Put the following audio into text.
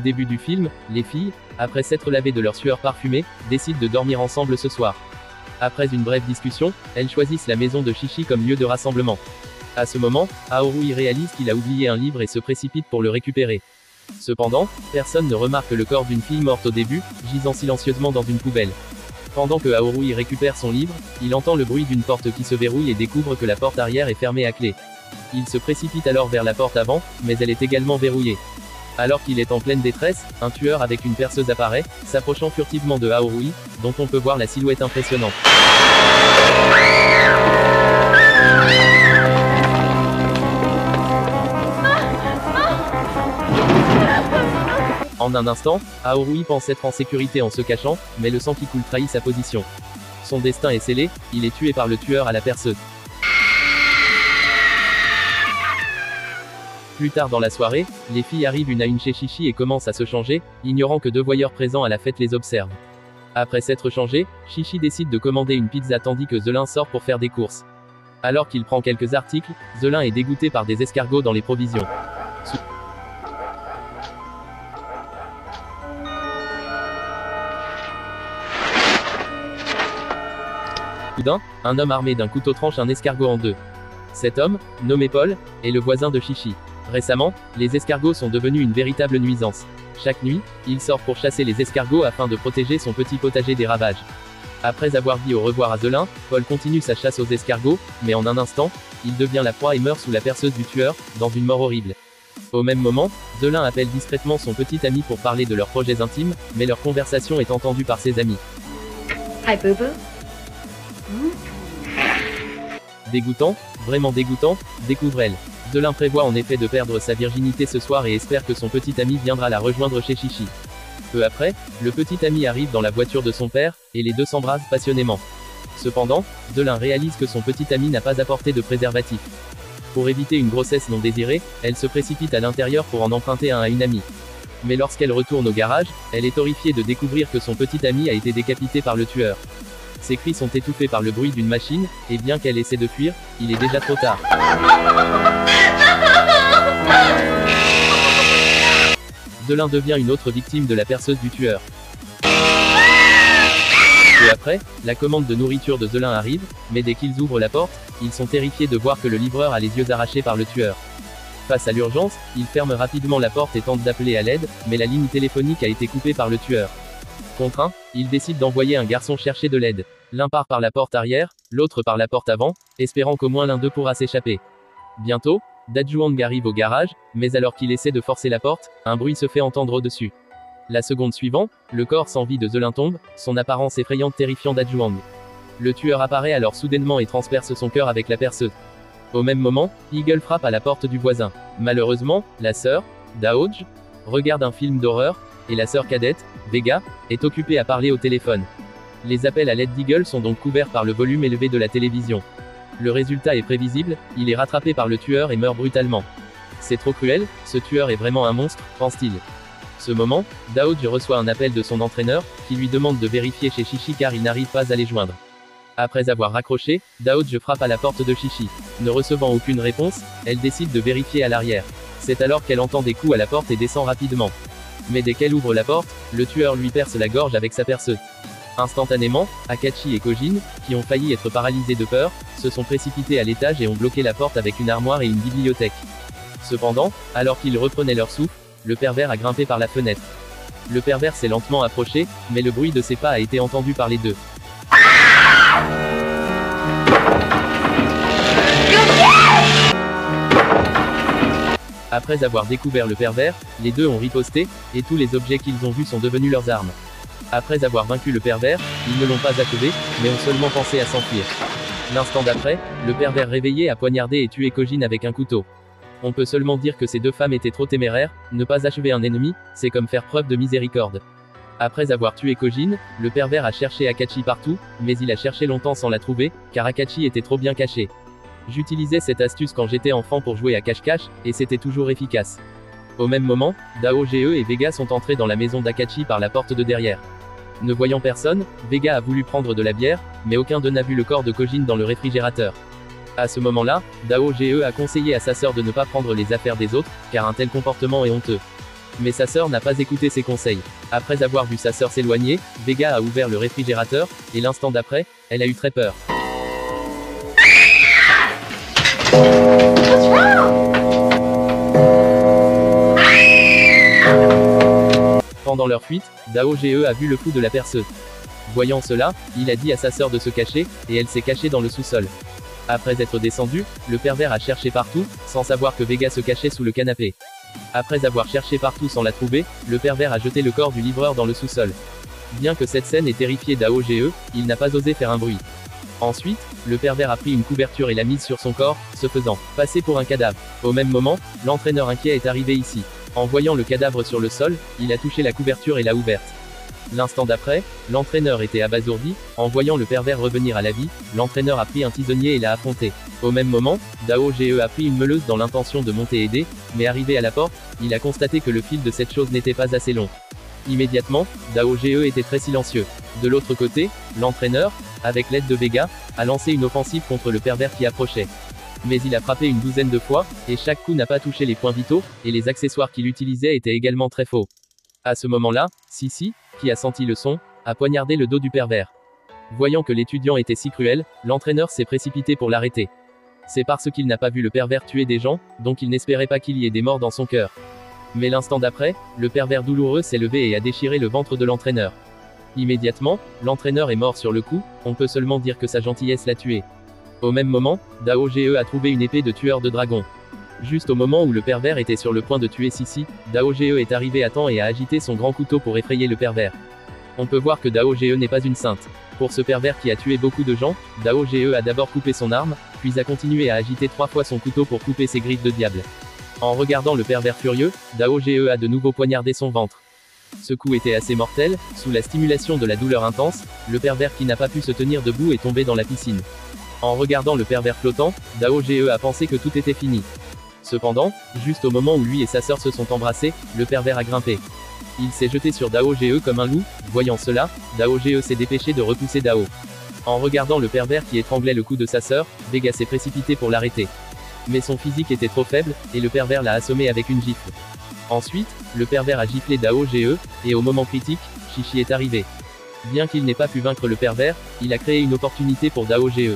début du film, les filles, après s'être lavées de leur sueur parfumée, décident de dormir ensemble ce soir. Après une brève discussion, elles choisissent la maison de Chichi comme lieu de rassemblement. À ce moment, Haorui réalise qu'il a oublié un livre et se précipite pour le récupérer. Cependant, personne ne remarque le corps d'une fille morte au début, gisant silencieusement dans une poubelle. Pendant que Haorui récupère son livre, il entend le bruit d'une porte qui se verrouille et découvre que la porte arrière est fermée à clé. Il se précipite alors vers la porte avant, mais elle est également verrouillée. Alors qu'il est en pleine détresse, un tueur avec une perceuse apparaît, s'approchant furtivement de Haorui, dont on peut voir la silhouette impressionnante. En un instant, Haorui pense être en sécurité en se cachant, mais le sang qui coule trahit sa position. Son destin est scellé, il est tué par le tueur à la perceuse. Plus tard dans la soirée, les filles arrivent une à une chez Chichi et commencent à se changer, ignorant que deux voyeurs présents à la fête les observent. Après s'être changé, Chichi décide de commander une pizza tandis que Zelin sort pour faire des courses. Alors qu'il prend quelques articles, Zelin est dégoûté par des escargots dans les provisions. Soudain, un homme armé d'un couteau tranche un escargot en deux. Cet homme, nommé Paul, est le voisin de Chichi. Récemment, les escargots sont devenus une véritable nuisance. Chaque nuit, il sort pour chasser les escargots afin de protéger son petit potager des ravages. Après avoir dit au revoir à Zelin, Paul continue sa chasse aux escargots, mais en un instant, il devient la proie et meurt sous la perceuse du tueur, dans une mort horrible. Au même moment, Zelin appelle discrètement son petit ami pour parler de leurs projets intimes, mais leur conversation est entendue par ses amis. Hi, Boo Boo. Dégoûtant, vraiment dégoûtant, découvre-elle. Zelin prévoit en effet de perdre sa virginité ce soir et espère que son petit ami viendra la rejoindre chez Chichi. Peu après, le petit ami arrive dans la voiture de son père, et les deux s'embrassent passionnément. Cependant, Zelin réalise que son petit ami n'a pas apporté de préservatif. Pour éviter une grossesse non désirée, elle se précipite à l'intérieur pour en emprunter un à une amie. Mais lorsqu'elle retourne au garage, elle est horrifiée de découvrir que son petit ami a été décapité par le tueur. Ses cris sont étouffés par le bruit d'une machine, et bien qu'elle essaie de fuir, il est déjà trop tard. Zelin devient une autre victime de la perceuse du tueur. Peu après, la commande de nourriture de Zelin arrive, mais dès qu'ils ouvrent la porte, ils sont terrifiés de voir que le livreur a les yeux arrachés par le tueur. Face à l'urgence, ils ferment rapidement la porte et tentent d'appeler à l'aide, mais la ligne téléphonique a été coupée par le tueur. Contraint, ils décident d'envoyer un garçon chercher de l'aide. L'un part par la porte arrière, l'autre par la porte avant, espérant qu'au moins l'un d'eux pourra s'échapper. Bientôt, Dajuang arrive au garage, mais alors qu'il essaie de forcer la porte, un bruit se fait entendre au-dessus. La seconde suivante, le corps sans vie de Zelin tombe, son apparence effrayante terrifiant Dajuang. Le tueur apparaît alors soudainement et transperce son cœur avec la perceuse. Au même moment, Eagle frappe à la porte du voisin. Malheureusement, la sœur, Daoj, regarde un film d'horreur, et la sœur cadette, Vega, est occupée à parler au téléphone. Les appels à l'aide d'Eagle sont donc couverts par le volume élevé de la télévision. Le résultat est prévisible, il est rattrapé par le tueur et meurt brutalement. C'est trop cruel, ce tueur est vraiment un monstre, pense-t-il. Ce moment, Daoj reçoit un appel de son entraîneur, qui lui demande de vérifier chez Chichi car il n'arrive pas à les joindre. Après avoir raccroché, Daoj frappe à la porte de Chichi. Ne recevant aucune réponse, elle décide de vérifier à l'arrière. C'est alors qu'elle entend des coups à la porte et descend rapidement. Mais dès qu'elle ouvre la porte, le tueur lui perce la gorge avec sa perceuse. Instantanément, Akachi et Kojin, qui ont failli être paralysés de peur, se sont précipités à l'étage et ont bloqué la porte avec une armoire et une bibliothèque. Cependant, alors qu'ils reprenaient leur souffle, le pervers a grimpé par la fenêtre. Le pervers s'est lentement approché, mais le bruit de ses pas a été entendu par les deux. Après avoir découvert le pervers, les deux ont riposté, et tous les objets qu'ils ont vus sont devenus leurs armes. Après avoir vaincu le pervers, ils ne l'ont pas achevé, mais ont seulement pensé à s'enfuir. L'instant d'après, le pervers réveillé a poignardé et tué Kojin avec un couteau. On peut seulement dire que ces deux femmes étaient trop téméraires, ne pas achever un ennemi, c'est comme faire preuve de miséricorde. Après avoir tué Kojin, le pervers a cherché Akachi partout, mais il a cherché longtemps sans la trouver, car Akachi était trop bien caché. J'utilisais cette astuce quand j'étais enfant pour jouer à cache-cache, et c'était toujours efficace. Au même moment, Daoge et Vega sont entrés dans la maison d'Akachi par la porte de derrière. Ne voyant personne, Vega a voulu prendre de la bière, mais aucun d'eux n'a vu le corps de Kojin dans le réfrigérateur. À ce moment-là, Daoge a conseillé à sa sœur de ne pas prendre les affaires des autres, car un tel comportement est honteux. Mais sa sœur n'a pas écouté ses conseils. Après avoir vu sa sœur s'éloigner, Vega a ouvert le réfrigérateur, et l'instant d'après, elle a eu très peur. What's wrong? Pendant leur fuite, Dao Ge a vu le coup de la perceuse. Voyant cela, il a dit à sa sœur de se cacher, et elle s'est cachée dans le sous-sol. Après être descendu, le pervers a cherché partout, sans savoir que Vega se cachait sous le canapé. Après avoir cherché partout sans la trouver, le pervers a jeté le corps du livreur dans le sous-sol. Bien que cette scène ait terrifié Dao Ge, il n'a pas osé faire un bruit. Ensuite, le pervers a pris une couverture et l'a mise sur son corps, se faisant passer pour un cadavre. Au même moment, l'entraîneur inquiet est arrivé ici. En voyant le cadavre sur le sol, il a touché la couverture et l'a ouverte. L'instant d'après, l'entraîneur était abasourdi. En voyant le pervers revenir à la vie, l'entraîneur a pris un tisonnier et l'a affronté. Au même moment, Dao Ge a pris une meuleuse dans l'intention de monter aider, mais arrivé à la porte, il a constaté que le fil de cette chose n'était pas assez long. Immédiatement, Dao Ge était très silencieux. De l'autre côté, l'entraîneur, avec l'aide de Vega, a lancé une offensive contre le pervers qui approchait. Mais il a frappé une douzaine de fois, et chaque coup n'a pas touché les points vitaux, et les accessoires qu'il utilisait étaient également très faux. À ce moment-là, Sissi, qui a senti le son, a poignardé le dos du pervers. Voyant que l'étudiant était si cruel, l'entraîneur s'est précipité pour l'arrêter. C'est parce qu'il n'a pas vu le pervers tuer des gens, donc il n'espérait pas qu'il y ait des morts dans son cœur. Mais l'instant d'après, le pervers douloureux s'est levé et a déchiré le ventre de l'entraîneur. Immédiatement, l'entraîneur est mort sur le coup, on peut seulement dire que sa gentillesse l'a tué. Au même moment, Dao Ge a trouvé une épée de tueur de dragon. Juste au moment où le pervers était sur le point de tuer Sissi, Dao Ge est arrivé à temps et a agité son grand couteau pour effrayer le pervers. On peut voir que Dao Ge n'est pas une sainte. Pour ce pervers qui a tué beaucoup de gens, Dao Ge a d'abord coupé son arme, puis a continué à agiter 3 fois son couteau pour couper ses griffes de diable. En regardant le pervers furieux, Dao Ge a de nouveau poignardé son ventre. Ce coup était assez mortel, sous la stimulation de la douleur intense, le pervers qui n'a pas pu se tenir debout est tombé dans la piscine. En regardant le pervers flottant, Dao Ge a pensé que tout était fini. Cependant, juste au moment où lui et sa sœur se sont embrassés, le pervers a grimpé. Il s'est jeté sur Dao Ge comme un loup. Voyant cela, Dao Ge s'est dépêché de repousser Dao. En regardant le pervers qui étranglait le cou de sa sœur, Vega s'est précipité pour l'arrêter. Mais son physique était trop faible, et le pervers l'a assommé avec une gifle. Ensuite, le pervers a giflé Dao Ge, et au moment critique, Chichi est arrivé. Bien qu'il n'ait pas pu vaincre le pervers, il a créé une opportunité pour Dao Ge.